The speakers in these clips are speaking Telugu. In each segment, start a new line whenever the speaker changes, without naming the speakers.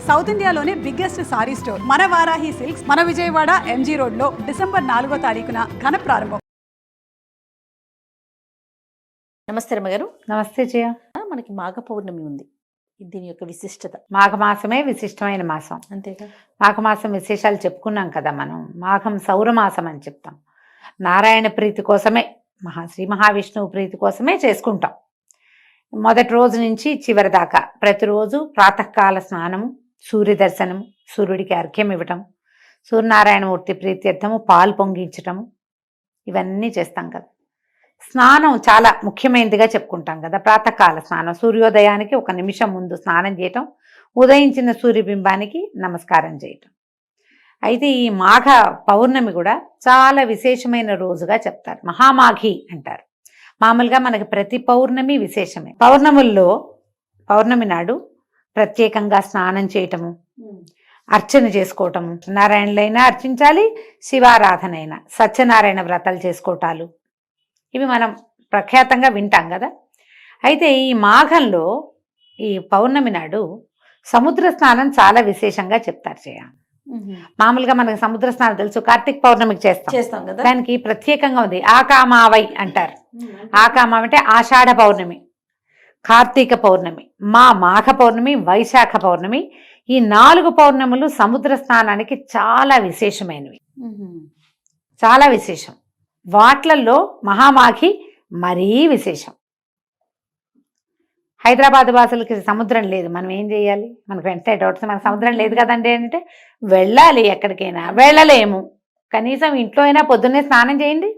సౌత్ ఇండియాలోనే బిగ్గెస్ట్ సారీ స్టోర్ మన వారాహి సిల్క్స్ మన విజయవాడ ఎంజీ రోడ్ లో డిసెంబర్ 4వ తారీఖున ఘన ప్రారంభం.
నమస్తే రమ్మగారు.
నమస్తే జయ.
మనకి మాఘ పౌర్ణమి ఉంది, దీని యొక్క విశిష్టత.
మాఘమాసమే విశిష్టమైన మాసం,
అంతేగా.
మాఘమాసం విశేషాలు చెప్పుకున్నాం కదా మనం. మాఘం సౌరమాసం అని చెప్తాం. నారాయణ ప్రీతి కోసమే, శ్రీ మహావిష్ణువు ప్రీతి కోసమే చేసుకుంటాం. మొదటి రోజు నుంచి చివరి దాకా ప్రతిరోజు ప్రాతకాల స్నానము, సూర్య దర్శనము, సూర్యుడికి అర్ఘ్యం ఇవ్వటం, సూర్యనారాయణమూర్తి ప్రీత్యర్థము పాలు పొంగించటము, ఇవన్నీ చేస్తాం కదా. స్నానం చాలా ముఖ్యమైనదిగా చెప్పుకుంటాం కదా. ప్రాతకాల స్నానం, సూర్యోదయానికి 1 నిమిషం ముందు స్నానం చేయటం, ఉదయించిన సూర్యబింబానికి నమస్కారం చేయటం. అయితే ఈ మాఘ పౌర్ణమి కూడా చాలా విశేషమైన రోజుగా చెప్తారు. మహామాఘి అంటారు. మామూలుగా మనకి ప్రతి పౌర్ణమి విశేషమే. పౌర్ణమి నాడు ప్రత్యేకంగా స్నానం చేయటము, అర్చన చేసుకోవటము, నారాయణులైనా అర్చించాలి, శివారాధన అయినా, సత్యనారాయణ వ్రతాలు చేసుకోవటాలు, ఇవి మనం ప్రఖ్యాతంగా వింటాం కదా. అయితే ఈ మాఘంలో ఈ పౌర్ణమి నాడు సముద్ర స్నానం చాలా విశేషంగా చెప్తారు జయ. మామూలుగా మనకి సముద్ర స్నానం తెలుసు, కార్తీక పౌర్ణమికి చేస్తాం కదా. దానికి ప్రత్యేకంగా ఉంది. ఆకామావై అంటారు. ఆకామ అంటే ఆషాఢ పౌర్ణమి, కార్తీక పౌర్ణమి, మాఘ పౌర్ణమి, వైశాఖ పౌర్ణమి, ఈ 4 పౌర్ణములు సముద్ర స్నానానికి చాలా విశేషమైనవి, చాలా విశేషం. వాట్లల్లో మహామాఘి మరీ విశేషం. హైదరాబాద్ వాసులకి సముద్రం లేదు, మనం ఏం చేయాలి? మనకు వెంటనే డౌట్స్, మనకు సముద్రం లేదు కదండి అంటే వెళ్ళాలి. ఎక్కడికైనా వెళ్ళలేము, కనీసం ఇంట్లో అయినా పొద్దున్నే స్నానం చేయండి,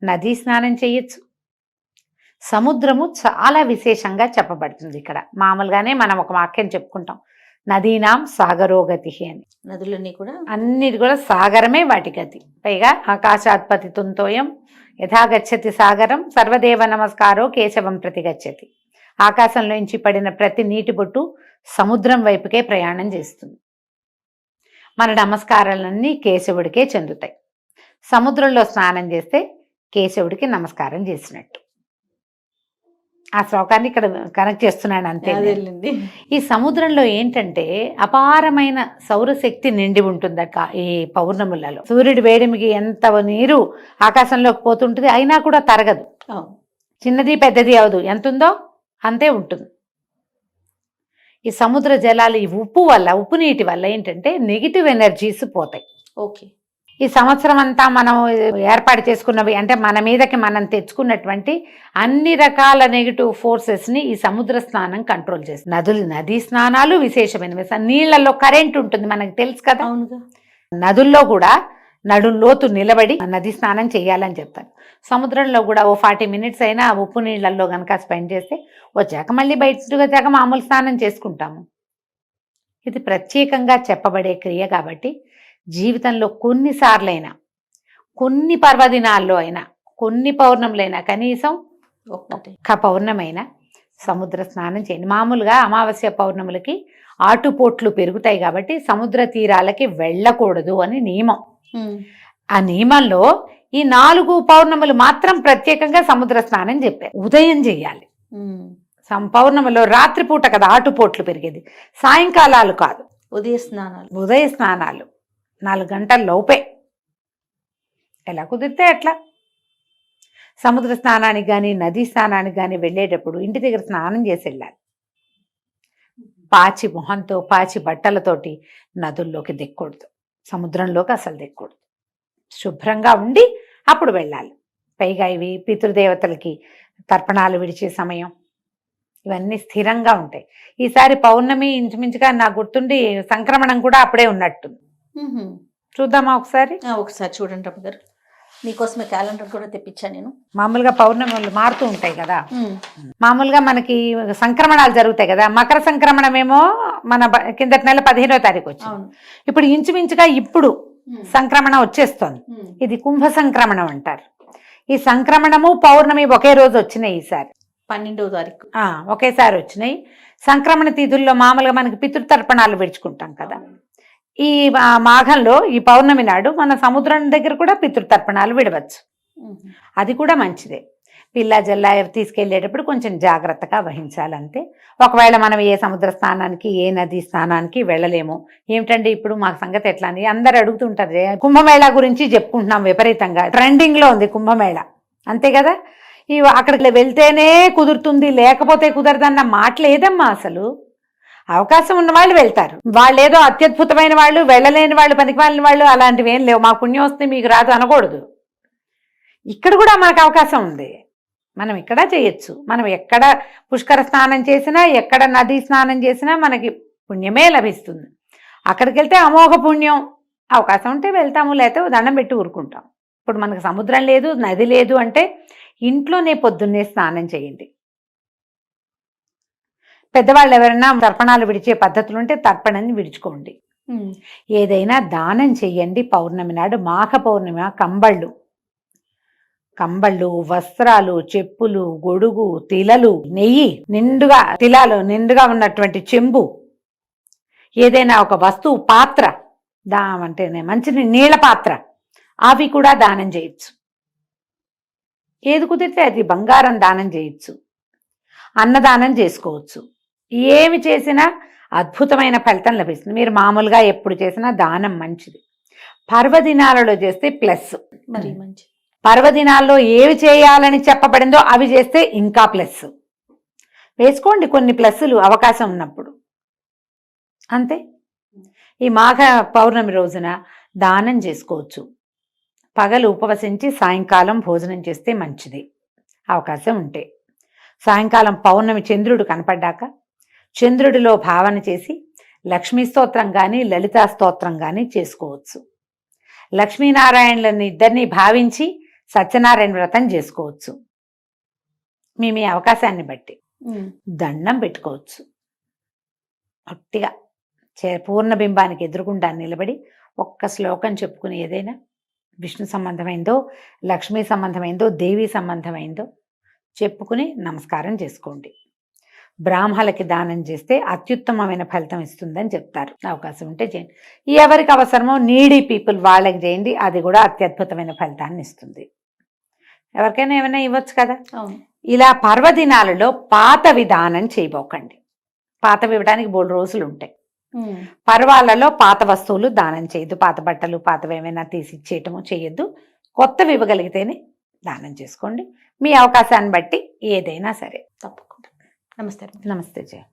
నదీ స్నానం చేయొచ్చు. సముద్రము చాలా విశేషంగా చెప్పబడుతుంది ఇక్కడ. మామూలుగానే మనం ఒక వాక్యం చెప్పుకుంటాం, నదీనాం సాగరోగతి అని.
నదులన్నీ కూడా,
అన్నిటి కూడా సాగరమే వాటి గతి. పైగా ఆకాశాత్పతి తుంతోయం యథాగచ్చతి సాగరం సర్వదేవ నమస్కారో కేశవం ప్రతి గచ్చతి. ఆకాశంలోంచి పడిన ప్రతి నీటి బొట్టు సముద్రం వైపుకే ప్రయాణం చేస్తుంది. మన నమస్కారాలన్నీ కేశవుడికే చెందుతాయి. సముద్రంలో స్నానం చేస్తే కేశవుడికి నమస్కారం చేసినట్టు. ఆ శ్లోకాన్ని ఇక్కడ కనెక్ట్ చేస్తున్నాను అంతే. ఈ సముద్రంలో ఏంటంటే అపారమైన సౌరశక్తి నిండి ఉంటుందట ఈ పౌర్ణములలో. సూర్యుడి వేడిమికి ఎంత నీరు ఆకాశంలోకి పోతుంటుంది, అయినా కూడా తరగదు. చిన్నది పెద్దది అవదు, ఎంత ఉందో అంతే ఉంటుంది. ఈ సముద్ర జలాలు ఈ ఉప్పు నీటి వల్ల ఏంటంటే నెగిటివ్ ఎనర్జీస్ పోతాయి.
ఓకే.
ఈ సంవత్సరం అంతా మనం ఏర్పాటు చేసుకున్నవి అంటే మన మీదకి మనం తెచ్చుకున్నటువంటి అన్ని రకాల నెగిటివ్ ఫోర్సెస్ని ఈ సముద్ర స్నానం కంట్రోల్ చేస్తుంది. నదీ స్నానాలు విశేషమైనవి. నీళ్లలో కరెంట్ ఉంటుంది, మనకు తెలుసు కదా. నదుల్లో కూడా నడుంలోతు నిలబడి నదీ స్నానం చేయాలని చెప్తారు. సముద్రంలో కూడా 40 మినిట్స్ అయినా ఉప్పు నీళ్లలో కనుక స్పెండ్ చేస్తే వచ్చాక మళ్ళీ బయటకు వచ్చాక మామూలు స్నానం చేసుకుంటాము. ఇది ప్రత్యేకంగా చెప్పబడే క్రియ కాబట్టి జీవితంలో కొన్నిసార్లైనా, కొన్ని పర్వదినాల్లో అయినా, కొన్ని పౌర్ణములైనా, కనీసం ఒక్క పౌర్ణమైనా సముద్ర స్నానం చేయండి. మామూలుగా అమావాస్య పౌర్ణములకి ఆటుపోట్లు పెరుగుతాయి కాబట్టి సముద్ర తీరాలకి వెళ్ళకూడదు అని నియమం. ఆ నియమంలో ఈ 4 పౌర్ణములు మాత్రం ప్రత్యేకంగా సముద్ర స్నానం చెప్పారు. ఉదయం చేయాలి. పౌర్ణమిలో రాత్రిపూట కదా ఆటుపోట్లు పెరిగేది, సాయంకాలాలు కాదు. ఉదయ స్నానాలు 4 గంటల లోపే, ఎలా కుదిరితే అట్లా. సముద్ర స్నానానికి కానీ నదీ స్నానానికి కానీ వెళ్ళేటప్పుడు ఇంటి దగ్గర స్నానం చేసి వెళ్ళాలి. పాచి మొహంతో, పాచి బట్టలతోటి నదుల్లోకి దిక్కకూడదు, సముద్రంలోకి అసలు దిక్కకూడదు. శుభ్రంగా ఉండి అప్పుడు వెళ్ళాలి. పైగా ఇవి పితృదేవతలకి తర్పణాలు విడిచే సమయం, ఇవన్నీ స్థిరంగా ఉంటాయి. ఈసారి పౌర్ణమి ఇంచుమించుగా నాకు గుర్తుండి సంక్రమణం కూడా అప్పుడే ఉన్నట్టు. చూద్దామా ఒకసారి
చూడండి అమ్మ గారు. మీకోసమే క్యాలెండర్ కూడా తెప్పించాను నేను.
మామూలుగా పౌర్ణములు మారుతూ ఉంటాయి కదా. మామూలుగా మనకి సంక్రమణాలు జరుగుతాయి కదా. మకర సంక్రమణం ఏమో మన కిందటి నెల 15వ తారీఖు వచ్చింది. ఇప్పుడు ఇంచుమించుగా ఇప్పుడు సంక్రమణం వచ్చేస్తోంది. ఇది కుంభ సంక్రమణం అంటారు. ఈ సంక్రమణము పౌర్ణమి ఒకే రోజు వచ్చినాయి. ఈసారి
12వ తారీఖు
ఒకేసారి వచ్చినాయి. సంక్రమణ తిథుల్లో మామూలుగా మనకి పితృతర్పణాలు విడుచుకుంటాం కదా. ఈ మాఘంలో ఈ పౌర్ణమి నాడు మన సముద్రం దగ్గర కూడా పితృతర్పణాలు విడవచ్చు. అది కూడా మంచిదే. పిల్ల జల్ల తీసుకెళ్ళేటప్పుడు కొంచెం జాగ్రత్తగా వహించాలంతే. ఒకవేళ మనం ఏ సముద్ర స్నానానికి ఏ నది స్నానానికి వెళ్ళలేము, ఏమిటండి ఇప్పుడు మా సంగతి ఎట్లా అని అందరు అడుగుతుంటారు. కుంభమేళా గురించి చెప్పుకుంటున్నాం, విపరీతంగా ట్రెండింగ్లో ఉంది కుంభమేళా, అంతే కదా. అక్కడికి వెళ్తేనే కుదురుతుంది లేకపోతే కుదరదన్న మాట లేదమ్మా. అసలు అవకాశం ఉన్న వాళ్ళు వెళ్తారు, వాళ్ళు ఏదో అత్యద్భుతమైన వాళ్ళు, వెళ్ళలేని వాళ్ళు, పనికిమాలిన వాళ్ళు అలాంటివి ఏం లేవు. మా పుణ్యం వస్తే మీకు రాదు అనకూడదు. ఇక్కడ కూడా మనకు అవకాశం ఉంది, మనం ఇక్కడ చేయొచ్చు. మనం ఎక్కడ పుష్కర స్నానం చేసినా, ఎక్కడ నదీ స్నానం చేసినా మనకి పుణ్యమే లభిస్తుంది. అక్కడికి వెళ్తే అమోఘ పుణ్యం. అవకాశం ఉంటే వెళ్తాము, లేకపోతే దండం పెట్టి ఊరుకుంటాం. ఇప్పుడు మనకు సముద్రం లేదు, నది లేదు అంటే ఇంట్లోనే పొద్దున్నే స్నానం చేయండి. పెద్దవాళ్ళు ఎవరైనా తర్పణాలు విడిచే పద్ధతులు ఉంటే తర్పణని విడుచుకోండి. ఏదైనా దానం చెయ్యండి. పౌర్ణమి నాడు, మాఘ పౌర్ణమి, కంబళ్ళు, వస్త్రాలు, చెప్పులు, గొడుగు, తిలలు, నెయ్యి నిండుగా, తిలాలు నిండుగా ఉన్నటువంటి చెంబు, ఏదైనా ఒక వస్తువు, పాత్ర, అంటేనే మంచి నీళ్ళ పాత్ర, అవి కూడా దానం చేయొచ్చు. ఏది కుదిరితే అది. బంగారం దానం చేయొచ్చు, అన్నదానం చేసుకోవచ్చు. ఏమి చేసినా అద్భుతమైన ఫలితం లభిస్తుంది. మీరు మామూలుగా ఎప్పుడు చేసినా దానం మంచిది. పర్వదినాలలో చేస్తే ప్లస్.
మరి మంచి
పర్వదినాల్లో ఏవి చేయాలని చెప్పబడిందో అవి చేస్తే ఇంకా ప్లస్. వేసుకోండి కొన్ని ప్లస్సులు అవకాశం ఉన్నప్పుడు, అంతే. ఈ మాఘ పౌర్ణమి రోజున దానం చేసుకోవచ్చు. పగలు ఉపవసించి సాయంకాలం భోజనం చేస్తే మంచిది అవకాశం ఉంటే. సాయంకాలం పౌర్ణమి చంద్రుడు కనపడ్డాక చంద్రుడిలో భావన చేసి లక్ష్మీ స్తోత్రం కానీ లలితా స్తోత్రం కానీ చేసుకోవచ్చు. లక్ష్మీనారాయణులను ఇద్దరిని భావించి సత్యనారాయణ వ్రతం చేసుకోవచ్చు. మీ అవకాశాన్ని బట్టి దండం పెట్టుకోవచ్చు. గట్టిగా పూర్ణబింబానికి ఎదురుగుండా నిలబడి ఒక్క శ్లోకం చెప్పుకుని, ఏదైనా విష్ణు సంబంధమైందో, లక్ష్మీ సంబంధమైందో, దేవి సంబంధమైందో చెప్పుకుని నమస్కారం చేసుకోండి. బ్రాహ్మణులకి దానం చేస్తే అత్యుత్తమమైన ఫలితం ఇస్తుందని చెప్తారు. అవకాశం ఉంటే చేయండి. ఎవరికి అవసరమో నీడీ పీపుల్ వాళ్ళకి చేయండి, అది కూడా అత్యద్భుతమైన ఫలితాన్ని ఇస్తుంది. ఎవరికైనా ఏమైనా ఇవ్వచ్చు కదా. ఇలా పర్వదినాలలో పాతవి దానం చేయబోకండి. పాతవి ఇవ్వడానికి 3 రోజులు ఉంటాయి. పర్వాలలో పాత వస్తువులు దానం చేయొద్దు. పాత బట్టలు, పాతవి ఏమైనా తీసి ఇచ్చేయటము చేయొద్దు. కొత్తవి ఇవ్వగలిగితేనే దానం చేసుకోండి. మీ అవకాశాన్ని బట్టి ఏదైనా సరే.
తప్పకుండా. నమస్తే.
నమస్తే జయ.